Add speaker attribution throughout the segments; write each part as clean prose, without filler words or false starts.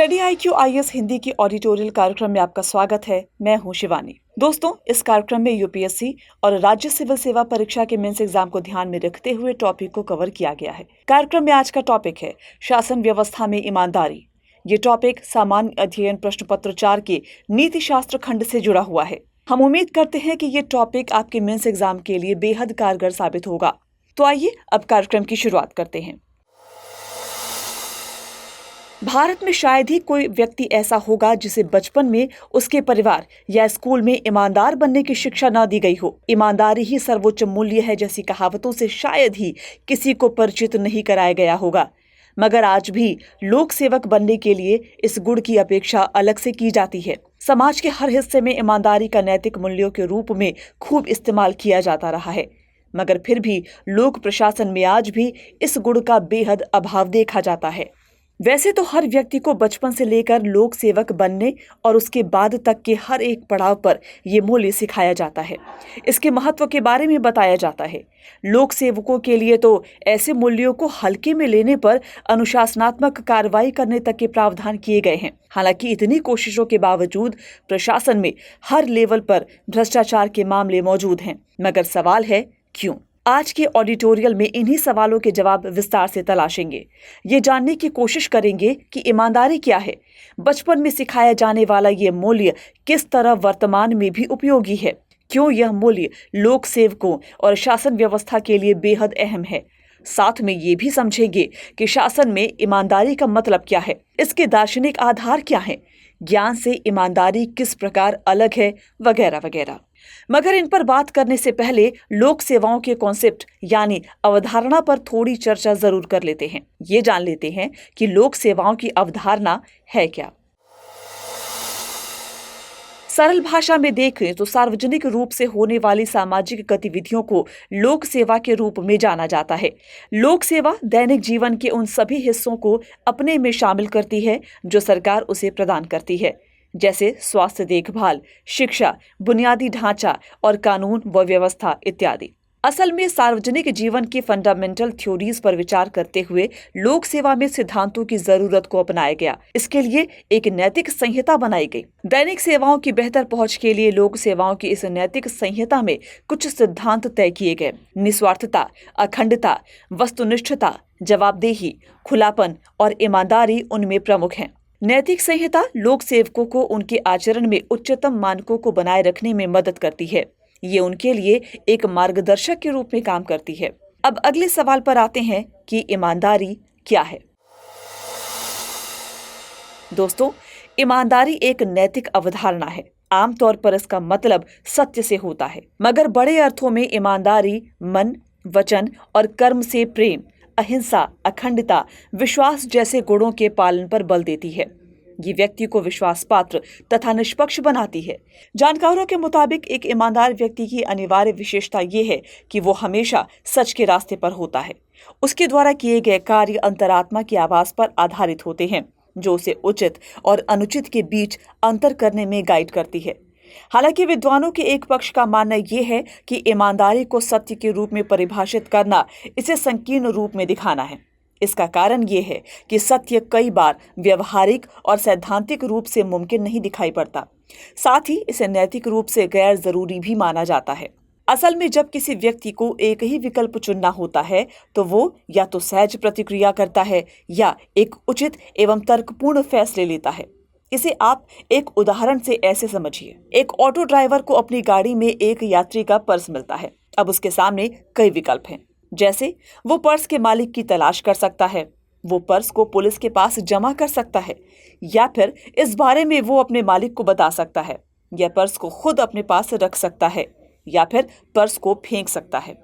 Speaker 1: Study IQ IAS Hindi की ऑडिटोरियल कार्यक्रम में आपका स्वागत है। मैं हूं शिवानी। दोस्तों, इस कार्यक्रम में यूपीएससी और राज्य सिविल सेवा परीक्षा के मेंस एग्जाम को ध्यान में रखते हुए टॉपिक को कवर किया गया है। कार्यक्रम में आज का टॉपिक है शासन व्यवस्था में ईमानदारी। ये टॉपिक सामान्य अध्ययन प्रश्न पत्र 4 के नीति शास्त्र खंड से जुड़ा हुआ है। हम उम्मीद करते हैं कि ये टॉपिक आपके मेंस एग्जाम के लिए बेहद कारगर साबित होगा। तो आइए अब कार्यक्रम की शुरुआत करते हैं। भारत में शायद ही कोई व्यक्ति ऐसा होगा जिसे बचपन में उसके परिवार या स्कूल में ईमानदार बनने की शिक्षा न दी गई हो। ईमानदारी ही सर्वोच्च मूल्य है जैसी कहावतों से शायद ही किसी को परिचित नहीं कराया गया होगा। मगर आज भी लोक सेवक बनने के लिए इस गुण की अपेक्षा अलग से की जाती है। समाज के हर हिस्से में ईमानदारी का नैतिक मूल्यों के रूप में खूब इस्तेमाल किया जाता रहा है, मगर फिर भी लोक प्रशासन में आज भी इस गुण का बेहद अभाव देखा जाता है। वैसे तो हर व्यक्ति को बचपन से लेकर लोक सेवक बनने और उसके बाद तक के हर एक पड़ाव पर यह मूल्य सिखाया जाता है। इसके महत्व के बारे में बताया जाता है। लोक सेवकों के लिए तो ऐसे मूल्यों को हल्के में लेने पर अनुशासनात्मक कार्रवाई करने तक के प्रावधान किए गए हैं। हालांकि इतनी कोशिशों के बावजूद प्रशासन में हर लेवल पर भ्रष्टाचार के मामले मौजूद हैं। मगर सवाल है, क्यों? आज के ऑडिटोरियल में इन्हीं सवालों के जवाब विस्तार से तलाशेंगे। ये जानने की कोशिश करेंगे कि ईमानदारी क्या है, बचपन में सिखाया जाने वाला ये मूल्य किस तरह वर्तमान में भी उपयोगी है, क्यों यह मूल्य लोक सेवकों और शासन व्यवस्था के लिए बेहद अहम है। साथ में ये भी समझेंगे कि शासन में ईमानदारी का मतलब क्या है, इसके दार्शनिक आधार क्या है, ज्ञान से ईमानदारी किस प्रकार अलग है, वगैरह वगैरह। मगर इन पर बात करने से पहले लोक सेवाओं के कॉन्सेप्ट यानी अवधारणा पर थोड़ी चर्चा जरूर कर लेते हैं। ये जान लेते हैं कि लोक सेवाओं की अवधारणा है क्या। सरल भाषा में देखें तो सार्वजनिक रूप से होने वाली सामाजिक गतिविधियों को लोक सेवा के रूप में जाना जाता है। लोक सेवा दैनिक जीवन के उन सभी हिस्सों को अपने में शामिल करती है जो सरकार उसे प्रदान करती है, जैसे स्वास्थ्य देखभाल, शिक्षा, बुनियादी ढांचा और कानून व व्यवस्था इत्यादि। असल में सार्वजनिक जीवन की फंडामेंटल थ्योरीज पर विचार करते हुए लोक सेवा में सिद्धांतों की जरूरत को अपनाया गया। इसके लिए एक नैतिक संहिता बनाई गई। दैनिक सेवाओं की बेहतर पहुंच के लिए लोक सेवाओं की इस नैतिक संहिता में कुछ सिद्धांत तय किए गए। निस्वार्थता, अखंडता, वस्तुनिष्ठता, जवाबदेही, खुलापन और ईमानदारी उनमें प्रमुख हैं। नैतिक संहिता लोक सेवकों को उनके आचरण में उच्चतम मानकों को बनाए रखने में मदद करती है। ये उनके लिए एक मार्गदर्शक के रूप में काम करती है। अब अगले सवाल पर आते हैं कि ईमानदारी क्या है। दोस्तों, ईमानदारी एक नैतिक अवधारणा है। आमतौर पर इसका मतलब सत्य से होता है, मगर बड़े अर्थों में ईमानदारी मन, वचन और कर्म से प्रेम, अहिंसा, अखंडता, विश्वास जैसे गुणों के पालन पर बल देती है। ये व्यक्ति को विश्वास पात्र तथा निष्पक्ष बनाती है। जानकारों के मुताबिक एक ईमानदार व्यक्ति की अनिवार्य विशेषता ये है कि वो हमेशा सच के रास्ते पर होता है। उसके द्वारा किए गए कार्य अंतरात्मा की आवाज पर आधारित होते हैं, जो उसे उचित और अनुचित के बीच अंतर करने में गाइड करती है। हालांकि विद्वानों के एक पक्ष का मानना यह है कि ईमानदारी को सत्य के रूप में परिभाषित करना इसे संकीर्ण रूप में दिखाना है। इसका कारण यह है कि सत्य कई बार व्यवहारिक और सैद्धांतिक रूप से मुमकिन नहीं दिखाई पड़ता। साथ ही इसे नैतिक रूप से गैर जरूरी भी माना जाता है। असल में जब किसी व्यक्ति को एक ही विकल्प चुनना होता है तो वो या तो सहज प्रतिक्रिया करता है या एक उचित एवं तर्कपूर्ण फैसले लेता है। इसे आप एक उदाहरण से ऐसे समझिए। एक ऑटो ड्राइवर को अपनी गाड़ी में एक यात्री का पर्स मिलता है। अब उसके सामने कई विकल्प हैं, जैसे वो पर्स के मालिक की तलाश कर सकता है, वो पर्स को पुलिस के पास जमा कर सकता है, या फिर इस बारे में वो अपने मालिक को बता सकता है, या पर्स को खुद अपने पास रख सकता है, या फिर पर्स को फेंक सकता है।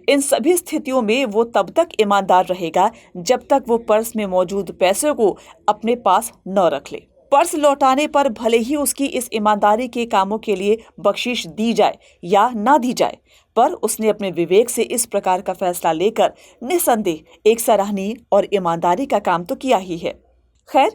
Speaker 1: इन सभी स्थितियों में वो तब तक ईमानदार रहेगा जब तक वो पर्स में मौजूद पैसे को अपने पास न रख ले। पर्स लौटाने पर भले ही उसकी इस ईमानदारी के कामों के लिए बख्शीश दी जाए या ना दी जाए, पर उसने अपने विवेक से इस प्रकार का फैसला लेकर निसंदेह एक सराहनीय और ईमानदारी का काम तो किया ही है। खैर,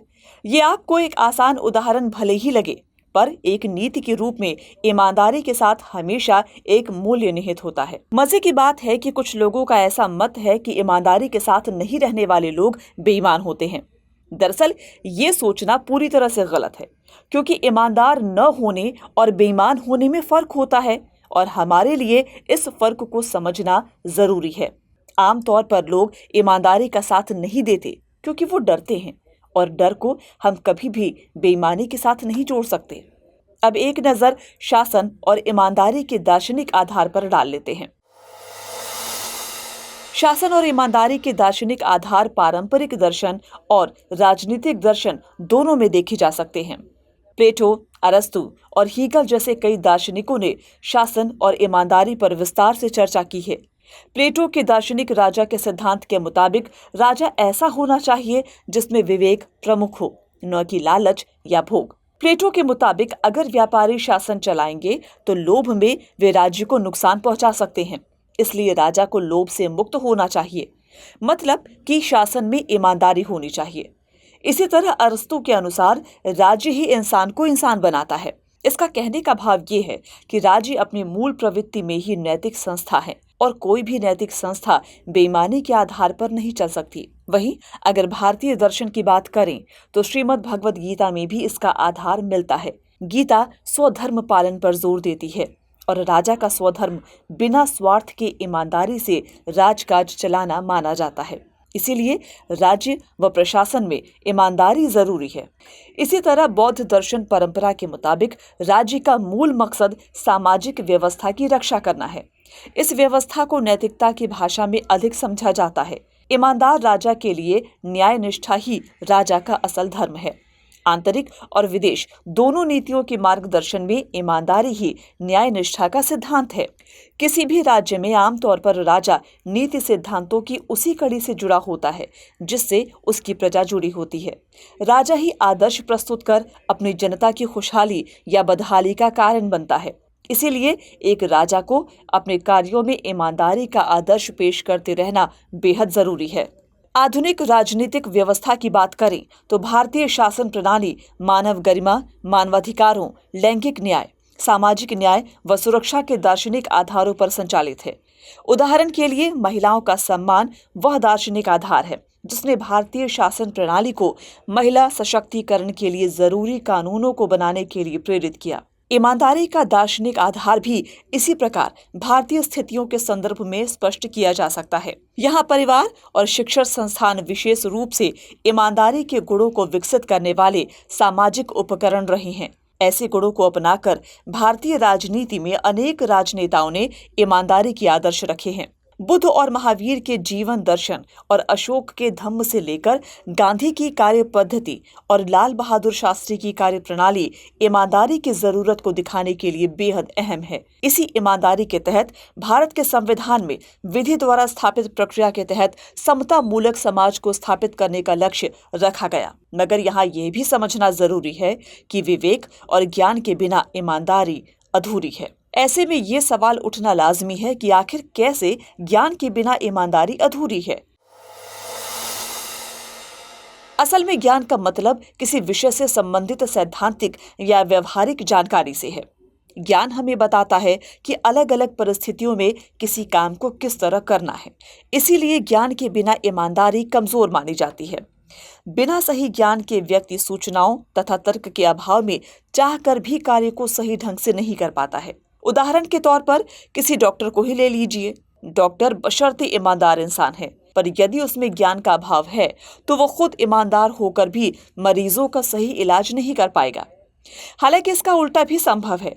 Speaker 1: ये आपको एक आसान उदाहरण भले ही लगे, पर एक नीति के रूप में ईमानदारी के साथ हमेशा एक मूल्य निहित होता है। मजे की बात है कि कुछ लोगों का ऐसा मत है कि ईमानदारी के साथ नहीं रहने वाले लोग बेईमान होते हैं। दरअसल ये सोचना पूरी तरह से गलत है, क्योंकि ईमानदार न होने और बेईमान होने में फर्क होता है और हमारे लिए इस फर्क को समझना जरूरी है। आमतौर पर लोग ईमानदारी का साथ नहीं देते क्योंकि वो डरते हैं, और डर को हम कभी भी बेईमानी के साथ नहीं जोड़ सकते। अब एक नजर शासन और ईमानदारी के दार्शनिक आधार पर डाल लेते हैं। शासन और ईमानदारी के दार्शनिक आधार पारंपरिक दर्शन और राजनीतिक दर्शन दोनों में देखे जा सकते हैं। प्लेटो, अरस्तु और हीगल जैसे कई दार्शनिकों ने शासन और ईमानदारी पर विस्तार से चर्चा की है। प्लेटो के दार्शनिक राजा के सिद्धांत के मुताबिक राजा ऐसा होना चाहिए जिसमें विवेक प्रमुख हो, न कि लालच या भोग। प्लेटो के मुताबिक अगर व्यापारी शासन चलाएंगे तो लोभ में वे राज्य को नुकसान पहुंचा सकते हैं, इसलिए राजा को लोभ से मुक्त होना चाहिए, मतलब कि शासन में ईमानदारी होनी चाहिए। इसी तरह अरस्तु के अनुसार राज्य ही इंसान को इंसान बनाता है। इसका कहने का भाव ये है कि राज्य अपनी मूल प्रवृत्ति में ही नैतिक संस्था है और कोई भी नैतिक संस्था बेईमानी के आधार पर नहीं चल सकती। वहीं अगर भारतीय दर्शन की बात करें तो श्रीमद् भगवद गीता में भी इसका आधार मिलता है। गीता स्वधर्म पालन पर जोर देती है और राजा का स्वधर्म बिना स्वार्थ के ईमानदारी से राजकाज चलाना माना जाता है। इसीलिए राज्य व प्रशासन में ईमानदारी जरूरी है। इसी तरह बौद्ध दर्शन परंपरा के मुताबिक राज्य का मूल मकसद सामाजिक व्यवस्था की रक्षा करना है। इस व्यवस्था को नैतिकता की भाषा में अधिक समझा जाता है। ईमानदार राजा के लिए न्याय निष्ठा ही राजा का असल धर्म है। आंतरिक और विदेश दोनों नीतियों के मार्गदर्शन में ईमानदारी ही न्याय निष्ठा का सिद्धांत है। किसी भी राज्य में आमतौर पर राजा नीति सिद्धांतों की उसी कड़ी से जुड़ा होता है जिससे उसकी प्रजा जुड़ी होती है। राजा ही आदर्श प्रस्तुत कर अपनी जनता की खुशहाली या बदहाली का कारण बनता है। इसीलिए एक राजा को अपने कार्यों में ईमानदारी का आदर्श पेश करते रहना बेहद जरूरी है। आधुनिक राजनीतिक व्यवस्था की बात करें तो भारतीय शासन प्रणाली मानव गरिमा, मानवाधिकारों, लैंगिक न्याय, सामाजिक न्याय व सुरक्षा के दार्शनिक आधारों पर संचालित है। उदाहरण के लिए महिलाओं का सम्मान वह दार्शनिक आधार है जिसने भारतीय शासन प्रणाली को महिला सशक्तिकरण के लिए जरूरी कानूनों को बनाने के लिए प्रेरित किया। ईमानदारी का दार्शनिक आधार भी इसी प्रकार भारतीय स्थितियों के संदर्भ में स्पष्ट किया जा सकता है। यहाँ परिवार और शिक्षण संस्थान विशेष रूप से ईमानदारी के गुणों को विकसित करने वाले सामाजिक उपकरण रहे हैं। ऐसे गुणों को अपनाकर भारतीय राजनीति में अनेक राजनेताओं ने ईमानदारी के आदर्श रखे हैं। बुद्ध और महावीर के जीवन दर्शन और अशोक के धम्म से लेकर गांधी की कार्य पद्धति और लाल बहादुर शास्त्री की कार्य प्रणाली ईमानदारी की जरूरत को दिखाने के लिए बेहद अहम है। इसी ईमानदारी के तहत भारत के संविधान में विधि द्वारा स्थापित प्रक्रिया के तहत समता मूलक समाज को स्थापित करने का लक्ष्य रखा गया। मगर यहाँ ये भी समझना जरूरी है कि विवेक और ज्ञान के बिना ईमानदारी अधूरी है। ऐसे में ये सवाल उठना लाजमी है कि आखिर कैसे ज्ञान के बिना ईमानदारी अधूरी है। असल में ज्ञान का मतलब किसी विषय से संबंधित सैद्धांतिक या व्यवहारिक जानकारी से है। ज्ञान हमें बताता है कि अलग अलग परिस्थितियों में किसी काम को किस तरह करना है। इसीलिए ज्ञान के बिना ईमानदारी कमजोर मानी जाती है। बिना सही ज्ञान के व्यक्ति सूचनाओं तथा तर्क के अभाव में चाहकर भी कार्य को सही ढंग से नहीं कर पाता है। उदाहरण के तौर पर किसी डॉक्टर को ही ले लीजिए। डॉक्टर बशर्ते ईमानदार इंसान है, पर यदि उसमें ज्ञान का अभाव है तो वो खुद ईमानदार होकर भी मरीजों का सही इलाज नहीं कर पाएगा। हालांकि इसका उल्टा भी संभव है।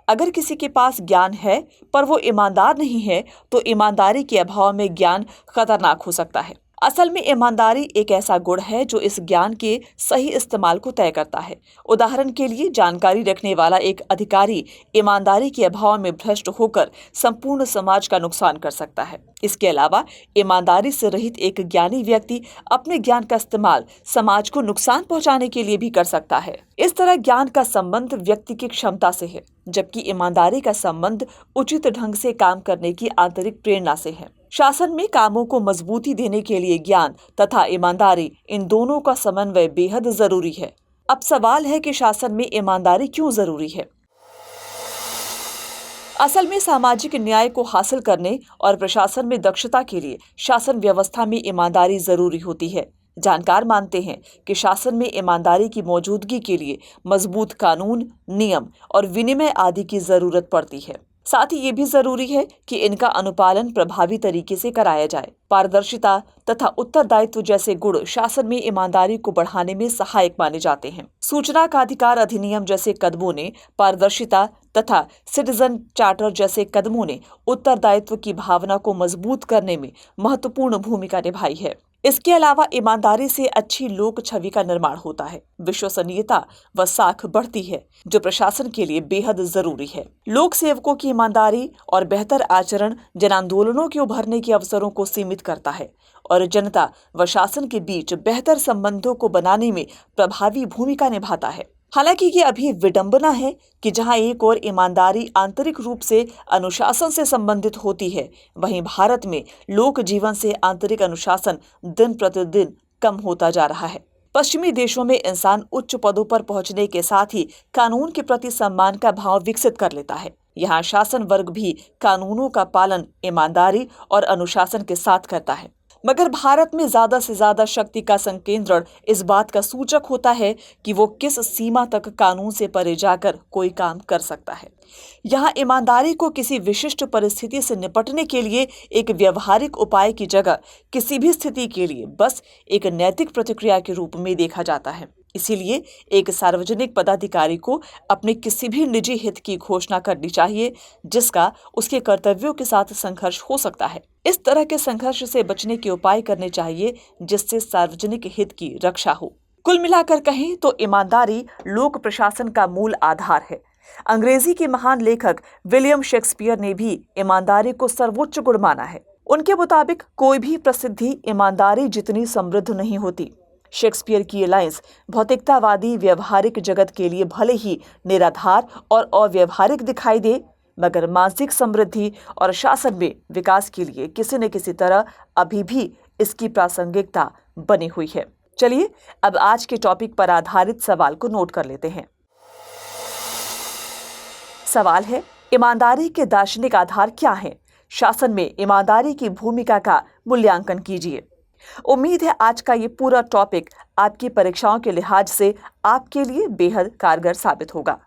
Speaker 1: अगर किसी के पास ज्ञान है पर वो ईमानदार नहीं है तो ईमानदारी के अभाव में ज्ञान खतरनाक हो सकता है। असल में ईमानदारी एक ऐसा गुण है जो इस ज्ञान के सही इस्तेमाल को तय करता है। उदाहरण के लिए जानकारी रखने वाला एक अधिकारी ईमानदारी के अभाव में भ्रष्ट होकर संपूर्ण समाज का नुकसान कर सकता है। इसके अलावा ईमानदारी से रहित एक ज्ञानी व्यक्ति अपने ज्ञान का इस्तेमाल समाज को नुकसान पहुंचाने के लिए भी कर सकता है। इस तरह ज्ञान का संबंध व्यक्ति की क्षमता से है, जबकि ईमानदारी का संबंध उचित ढंग से काम करने की आंतरिक प्रेरणा से है। शासन में कामों को मजबूती देने के लिए ज्ञान तथा ईमानदारी, इन दोनों का समन्वय बेहद जरूरी है। अब सवाल है कि शासन में ईमानदारी क्यों जरूरी है? असल में सामाजिक न्याय को हासिल करने और प्रशासन में दक्षता के लिए शासन व्यवस्था में ईमानदारी जरूरी होती है। जानकार मानते हैं कि शासन में ईमानदारी की मौजूदगी के लिए मजबूत कानून, नियम और विनिमय आदि की जरूरत पड़ती है। साथ ही ये भी जरूरी है कि इनका अनुपालन प्रभावी तरीके से कराया जाए। पारदर्शिता तथा उत्तरदायित्व जैसे गुण शासन में ईमानदारी को बढ़ाने में सहायक माने जाते हैं। सूचना का अधिकार अधिनियम जैसे कदमों ने पारदर्शिता तथा सिटीजन चार्टर जैसे कदमों ने उत्तरदायित्व की भावना को मजबूत करने में महत्वपूर्ण भूमिका निभाई है। इसके अलावा ईमानदारी से अच्छी लोक छवि का निर्माण होता है, विश्वसनीयता व साख बढ़ती है, जो प्रशासन के लिए बेहद जरूरी है। लोक सेवकों की ईमानदारी और बेहतर आचरण जन आंदोलनों के उभरने के अवसरों को सीमित करता है और जनता व शासन के बीच बेहतर संबंधों को बनाने में प्रभावी भूमिका निभाता है। हालांकि ये अभी विडंबना है कि जहां एक और ईमानदारी आंतरिक रूप से अनुशासन से संबंधित होती है, वहीं भारत में लोक जीवन से आंतरिक अनुशासन दिन प्रतिदिन कम होता जा रहा है। पश्चिमी देशों में इंसान उच्च पदों पर पहुंचने के साथ ही कानून के प्रति सम्मान का भाव विकसित कर लेता है। यहाँ शासन वर्ग भी कानूनों का पालन ईमानदारी और अनुशासन के साथ करता है। मगर भारत में ज्यादा से ज्यादा शक्ति का संकेंद्रण इस बात का सूचक होता है कि वो किस सीमा तक कानून से परे जाकर कोई काम कर सकता है। यहाँ ईमानदारी को किसी विशिष्ट परिस्थिति से निपटने के लिए एक व्यवहारिक उपाय की जगह किसी भी स्थिति के लिए बस एक नैतिक प्रतिक्रिया के रूप में देखा जाता है। इसीलिए एक सार्वजनिक पदाधिकारी को अपने किसी भी निजी हित की घोषणा करनी चाहिए जिसका उसके कर्तव्यों के साथ संघर्ष हो सकता है। इस तरह के संघर्ष से बचने के उपाय करने चाहिए जिससे सार्वजनिक हित की रक्षा हो। कुल मिलाकर कहें तो ईमानदारी लोक प्रशासन का मूल आधार है। अंग्रेजी के महान लेखक विलियम शेक्सपियर ने भी ईमानदारी को सर्वोच्च गुण माना है। उनके मुताबिक कोई भी प्रसिद्धि ईमानदारी जितनी समृद्ध नहीं होती। शेक्सपियर की ये लाइंस भौतिकतावादी व्यवहारिक जगत के लिए भले ही निराधार और अव्यवहारिक दिखाई दे, मगर मानसिक समृद्धि और शासन में विकास के लिए किसी न किसी तरह अभी भी इसकी प्रासंगिकता बनी हुई है। चलिए अब आज के टॉपिक पर आधारित सवाल को नोट कर लेते हैं। सवाल है, ईमानदारी के दार्शनिक आधार क्या हैं? शासन में ईमानदारी की भूमिका का मूल्यांकन कीजिए। उम्मीद है आज का ये पूरा टॉपिक आपकी परीक्षाओं के लिहाज से आपके लिए बेहद कारगर साबित होगा।